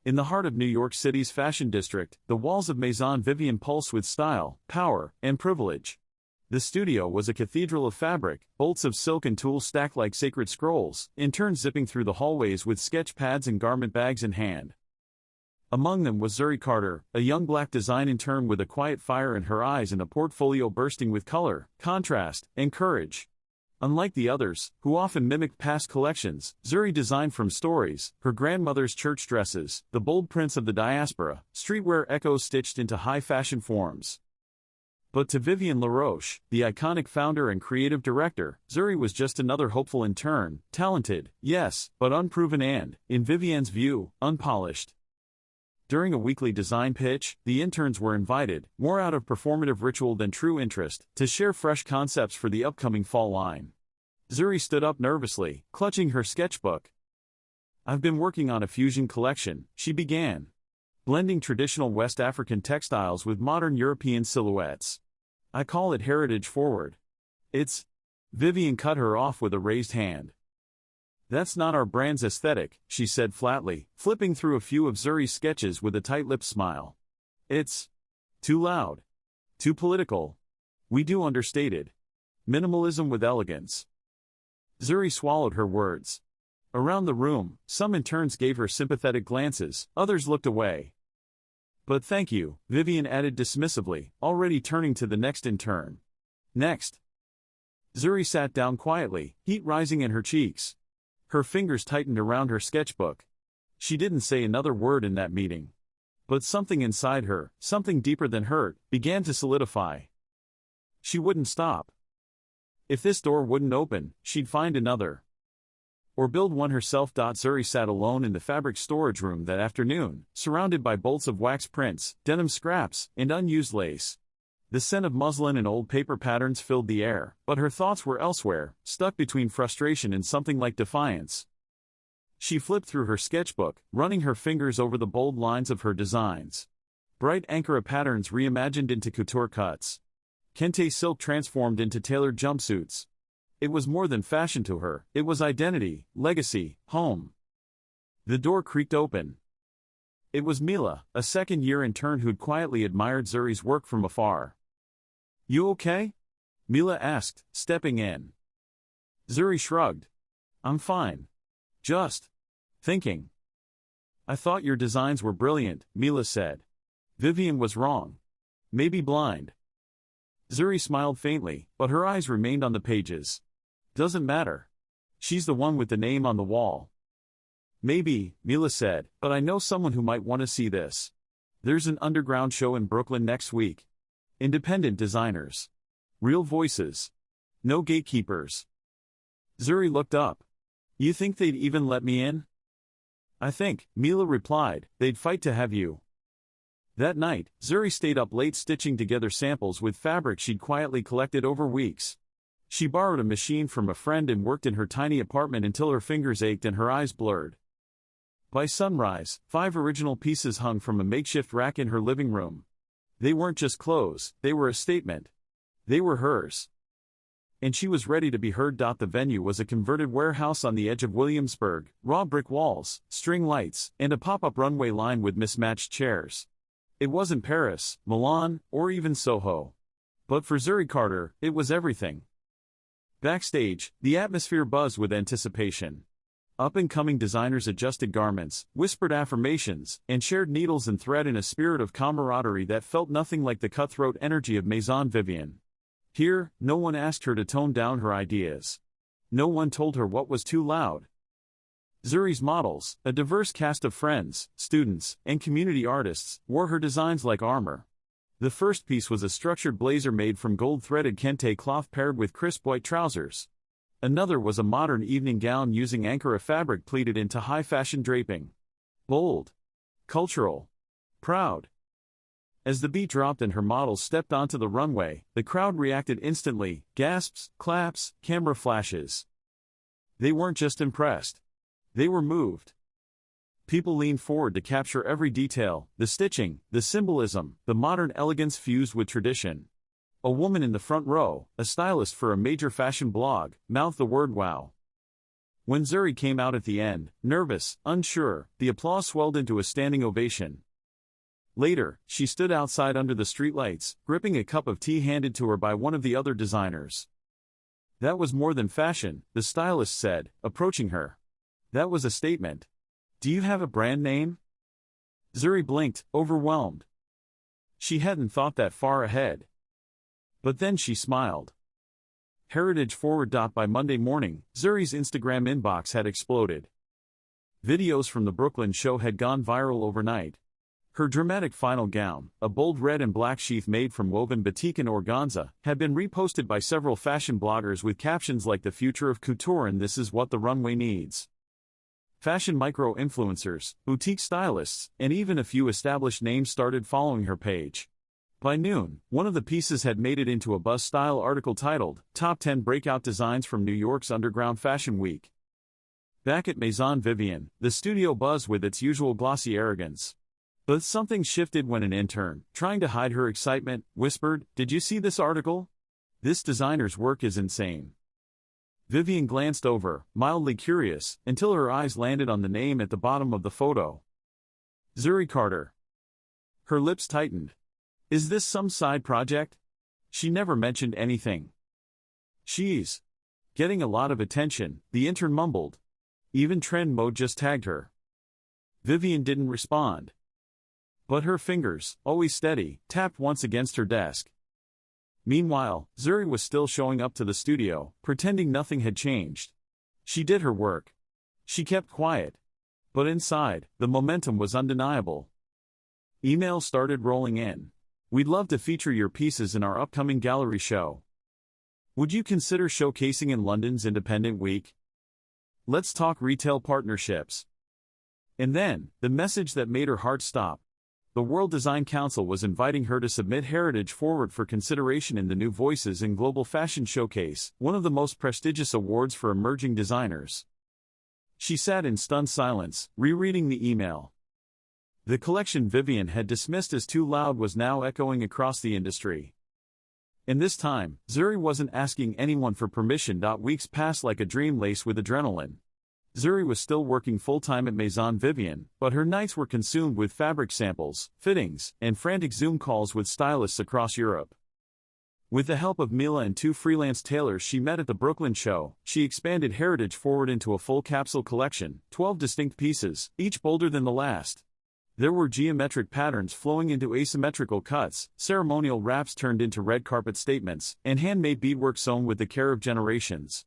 In the heart of New York City's fashion district, the walls of Maison Vivien pulse with style, power, and privilege. The studio was a cathedral of fabric, bolts of silk and tools stacked like sacred scrolls, interns zipping through the hallways with sketch pads and garment bags in hand. Among them was Zuri Carter, a young black design intern with a quiet fire in her eyes and a portfolio bursting with color, contrast, and courage. Unlike the others, who often mimicked past collections, Zuri designed from stories, her grandmother's church dresses, the bold prints of the diaspora, streetwear echoes stitched into high-fashion forms. But to Vivienne Laroche, the iconic founder and creative director, Zuri was just another hopeful intern, talented, yes, but unproven and, in Vivienne's view, unpolished. During a weekly design pitch, the interns were invited, more out of performative ritual than true interest, to share fresh concepts for the upcoming fall line. Zuri stood up nervously, clutching her sketchbook. "I've been working on a fusion collection," she began. "Blending traditional West African textiles with modern European silhouettes. I call it heritage forward." "It's..." Vivienne cut her off with a raised hand. "That's not our brand's aesthetic," she said flatly, flipping through a few of Zuri's sketches with a tight-lipped smile. "It's too loud. Too political. We do understated. Minimalism with elegance." Zuri swallowed her words. Around the room, some interns gave her sympathetic glances, others looked away. "But thank you," Vivienne added dismissively, already turning to the next intern. "Next." Zuri sat down quietly, heat rising in her cheeks. Her fingers tightened around her sketchbook. She didn't say another word in that meeting. But something inside her, something deeper than hurt, began to solidify. She wouldn't stop. If this door wouldn't open, she'd find another. Or build one herself. Zuri sat alone in the fabric storage room that afternoon, surrounded by bolts of wax prints, denim scraps, and unused lace. The scent of muslin and old paper patterns filled the air, but her thoughts were elsewhere, stuck between frustration and something like defiance. She flipped through her sketchbook, running her fingers over the bold lines of her designs. Bright Ankara patterns reimagined into couture cuts. Kente silk transformed into tailored jumpsuits. It was more than fashion to her, it was identity, legacy, home. The door creaked open. It was Mila, a second-year intern who'd quietly admired Zuri's work from afar. "You okay?" Mila asked, stepping in. Zuri shrugged. "I'm fine. Just thinking." "I thought your designs were brilliant," Mila said. Vivienne was wrong. Maybe blind. Zuri smiled faintly, but her eyes remained on the pages. "Doesn't matter. She's the one with the name on the wall." "Maybe," Mila said, "but I know someone who might want to see this. There's an underground show in Brooklyn next week. Independent designers. Real voices. No gatekeepers." Zuri looked up. "You think they'd even let me in?" "I think," Mila replied, "they'd fight to have you." That night, Zuri stayed up late stitching together samples with fabric she'd quietly collected over weeks. She borrowed a machine from a friend and worked in her tiny apartment until her fingers ached and her eyes blurred. By sunrise, 5 original pieces hung from a makeshift rack in her living room. They weren't just clothes, they were a statement. They were hers. And she was ready to be heard. The venue was a converted warehouse on the edge of Williamsburg, raw brick walls, string lights, and a pop-up runway lined with mismatched chairs. It wasn't Paris, Milan, or even Soho. But for Zuri Carter, it was everything. Backstage, the atmosphere buzzed with anticipation. Up-and-coming designers adjusted garments, whispered affirmations, and shared needles and thread in a spirit of camaraderie that felt nothing like the cutthroat energy of Maison Vivien. Here, no one asked her to tone down her ideas. No one told her what was too loud. Zuri's models, a diverse cast of friends, students, and community artists, wore her designs like armor. The first piece was a structured blazer made from gold-threaded kente cloth paired with crisp white trousers. Another was a modern evening gown using Ankara fabric pleated into high-fashion draping. Bold. Cultural. Proud. As the beat dropped and her models stepped onto the runway, the crowd reacted instantly, gasps, claps, camera flashes. They weren't just impressed. They were moved. People leaned forward to capture every detail, the stitching, the symbolism, the modern elegance fused with tradition. A woman in the front row, a stylist for a major fashion blog, mouthed the word "wow." When Zuri came out at the end, nervous, unsure, the applause swelled into a standing ovation. Later, she stood outside under the streetlights, gripping a cup of tea handed to her by one of the other designers. "That was more than fashion," the stylist said, approaching her. "That was a statement. Do you have a brand name?" Zuri blinked, overwhelmed. She hadn't thought that far ahead. But then she smiled. Heritage Forward. By Monday morning, Zuri's Instagram inbox had exploded. Videos from the Brooklyn show had gone viral overnight. Her dramatic final gown, a bold red and black sheath made from woven batik and organza, had been reposted by several fashion bloggers with captions like "The future of couture and this is what the runway needs." Fashion micro-influencers, boutique stylists, and even a few established names started following her page. By noon, one of the pieces had made it into a buzz-style article titled, "Top 10 Breakout Designs from New York's Underground Fashion Week." Back at Maison Vivien, the studio buzzed with its usual glossy arrogance. But something shifted when an intern, trying to hide her excitement, whispered, "Did you see this article? This designer's work is insane." Vivien glanced over, mildly curious, until her eyes landed on the name at the bottom of the photo. Zuri Carter. Her lips tightened. Is this some side project? She never mentioned anything. She's getting a lot of attention, the intern mumbled. Even Trend Mode just tagged her. Vivien didn't respond. But her fingers, always steady, tapped once against her desk. Meanwhile, Zuri was still showing up to the studio, pretending nothing had changed. She did her work. She kept quiet. But inside, the momentum was undeniable. Emails started rolling in. "We'd love to feature your pieces in our upcoming gallery show. Would you consider showcasing in London's Independent Week? Let's talk retail partnerships." And then, the message that made her heart stop. The World Design Council was inviting her to submit Heritage Forward for consideration in the New Voices in Global Fashion Showcase, one of the most prestigious awards for emerging designers. She sat in stunned silence, rereading the email. The collection Vivien had dismissed as too loud was now echoing across the industry. And this time, Zuri wasn't asking anyone for permission. Weeks passed like a dream laced with adrenaline. Zuri was still working full-time at Maison Vivien, but her nights were consumed with fabric samples, fittings, and frantic Zoom calls with stylists across Europe. With the help of Mila and two freelance tailors she met at the Brooklyn show, she expanded Heritage Forward into a full capsule collection, 12 distinct pieces, each bolder than the last. There were geometric patterns flowing into asymmetrical cuts, ceremonial wraps turned into red carpet statements, and handmade beadwork sewn with the care of generations.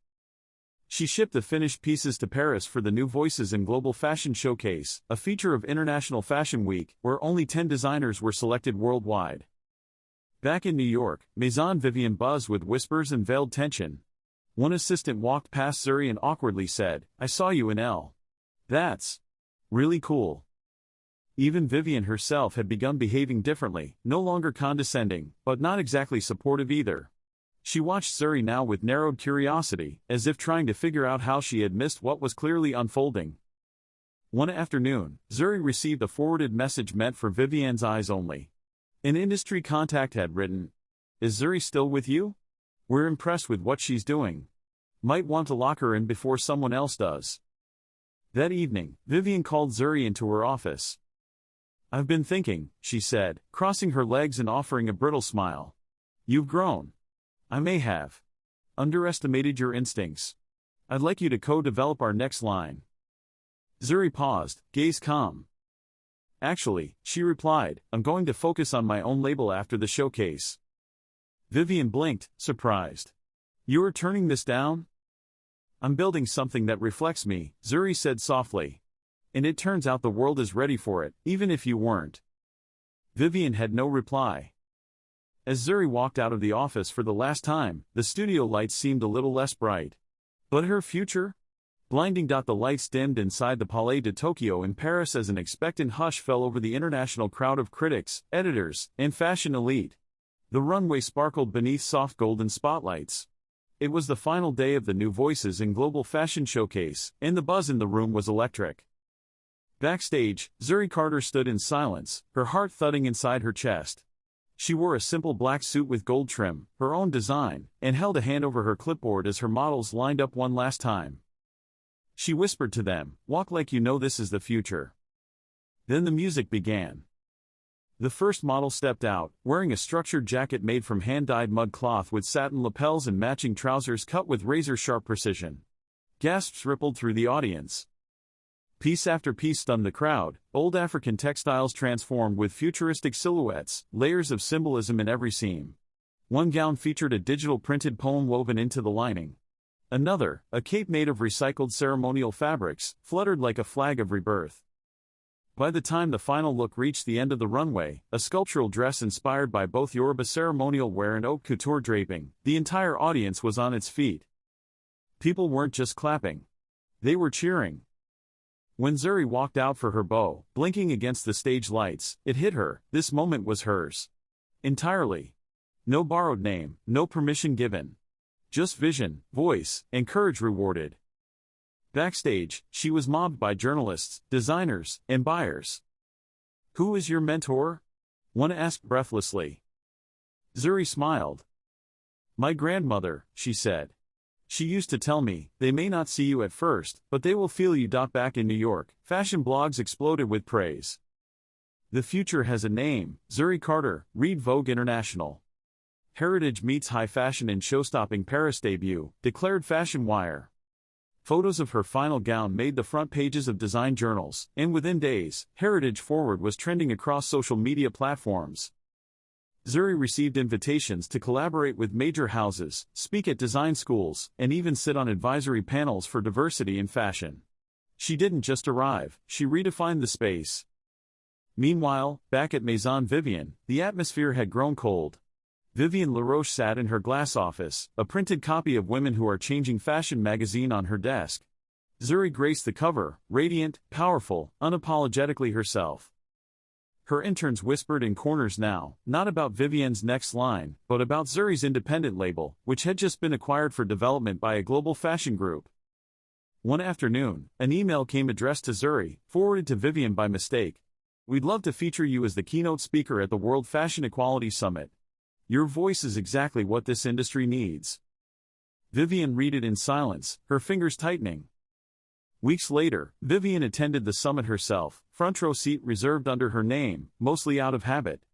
She shipped the finished pieces to Paris for the New Voices in Global Fashion Showcase, a feature of International Fashion Week, where only 10 designers were selected worldwide. Back in New York, Maison Vivien buzzed with whispers and veiled tension. One assistant walked past Zuri and awkwardly said, "I saw you in L. That's really cool." Even Vivien herself had begun behaving differently, no longer condescending, but not exactly supportive either. She watched Zuri now with narrowed curiosity, as if trying to figure out how she had missed what was clearly unfolding. One afternoon, Zuri received a forwarded message meant for Vivien's eyes only. An industry contact had written, "Is Zuri still with you? We're impressed with what she's doing. Might want to lock her in before someone else does." That evening, Vivien called Zuri into her office. "I've been thinking," she said, crossing her legs and offering a brittle smile. "You've grown. I may have underestimated your instincts. I'd like you to co-develop our next line." Zuri paused, gaze calm. "Actually," she replied, "I'm going to focus on my own label after the showcase." Vivien blinked, surprised. "You are turning this down?" "I'm building something that reflects me," Zuri said softly. "And it turns out the world is ready for it, even if you weren't." Vivien had no reply. As Zuri walked out of the office for the last time, the studio lights seemed a little less bright. But her future? Blinding. The lights dimmed inside the Palais de Tokyo in Paris as an expectant hush fell over the international crowd of critics, editors, and fashion elite. The runway sparkled beneath soft golden spotlights. It was the final day of the New Voices in Global Fashion Showcase, and the buzz in the room was electric. Backstage, Zuri Carter stood in silence, her heart thudding inside her chest. She wore a simple black suit with gold trim, her own design, and held a hand over her clipboard as her models lined up one last time. She whispered to them, "Walk like you know this is the future." Then the music began. The first model stepped out, wearing a structured jacket made from hand-dyed mud cloth with satin lapels and matching trousers cut with razor-sharp precision. Gasps rippled through the audience. Piece after piece stunned the crowd. Old African textiles transformed with futuristic silhouettes, layers of symbolism in every seam. One gown featured a digital printed poem woven into the lining. Another, a cape made of recycled ceremonial fabrics, fluttered like a flag of rebirth. By the time the final look reached the end of the runway, a sculptural dress inspired by both Yoruba ceremonial wear and haute couture draping, the entire audience was on its feet. People weren't just clapping. They were cheering. When Zuri walked out for her bow, blinking against the stage lights, it hit her, this moment was hers. Entirely. No borrowed name, no permission given. Just vision, voice, and courage rewarded. Backstage, she was mobbed by journalists, designers, and buyers. "Who is your mentor?" one asked breathlessly. Zuri smiled. "My grandmother," she said. "She used to tell me, they may not see you at first, but they will feel you." Back in New York, fashion blogs exploded with praise. "The future has a name," Zuri Carter, read Vogue International. "Heritage meets high fashion in show-stopping Paris debut," declared Fashion Wire. Photos of her final gown made the front pages of design journals, and within days, Heritage Forward was trending across social media platforms. Zuri received invitations to collaborate with major houses, speak at design schools, and even sit on advisory panels for diversity in fashion. She didn't just arrive, she redefined the space. Meanwhile, back at Maison Vivienne, the atmosphere had grown cold. Vivienne Laroche sat in her glass office, a printed copy of Women Who Are Changing Fashion magazine on her desk. Zuri graced the cover, radiant, powerful, unapologetically herself. Her interns whispered in corners now, not about Vivienne's next line, but about Zuri's independent label, which had just been acquired for development by a global fashion group. One afternoon, an email came addressed to Zuri, forwarded to Vivienne by mistake. "We'd love to feature you as the keynote speaker at the World Fashion Equality Summit. Your voice is exactly what this industry needs." Vivienne read it in silence, her fingers tightening. Weeks later, Vivienne attended the summit herself, front row seat reserved under her name, mostly out of habit.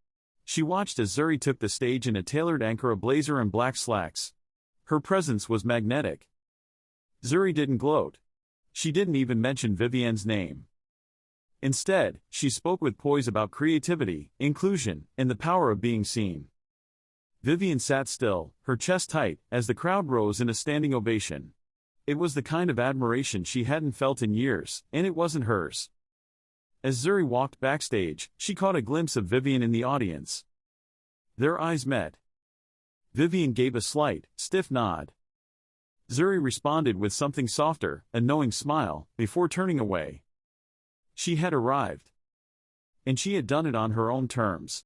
She watched as Zuri took the stage in a tailored Ankara blazer and black slacks. Her presence was magnetic. Zuri didn't gloat. She didn't even mention Vivienne's name. Instead, she spoke with poise about creativity, inclusion, and the power of being seen. Vivienne sat still, her chest tight, as the crowd rose in a standing ovation. It was the kind of admiration she hadn't felt in years, and it wasn't hers. As Zuri walked backstage, she caught a glimpse of Vivienne in the audience. Their eyes met. Vivienne gave a slight, stiff nod. Zuri responded with something softer, a knowing smile, before turning away. She had arrived. And she had done it on her own terms.